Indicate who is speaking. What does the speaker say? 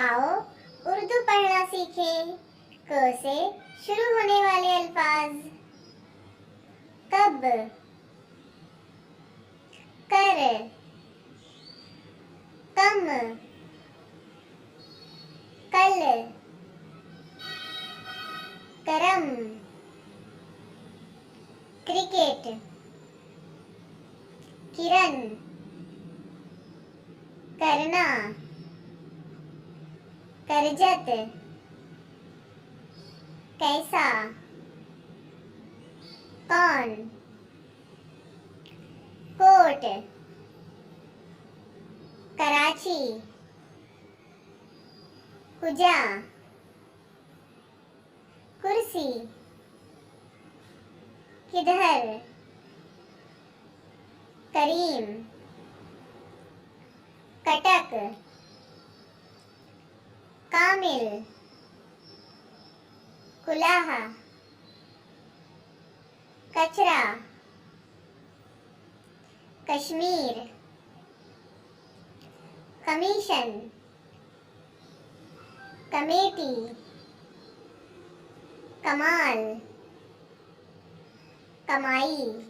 Speaker 1: आओ उर्दू पढ़ना सीखें। क से शुरू होने वाले अल्फाज। कब, कर, कम, कल, करम, क्रिकेट, किरण, करना, करजत, कैसा, कौन, कोट, कराची, कुजा, कुर्सी, किधर, करीम, कटक, कामिल, कुलाहा, कचरा, कश्मीर, कमीशन, कमेटी, कमाल, कमाई।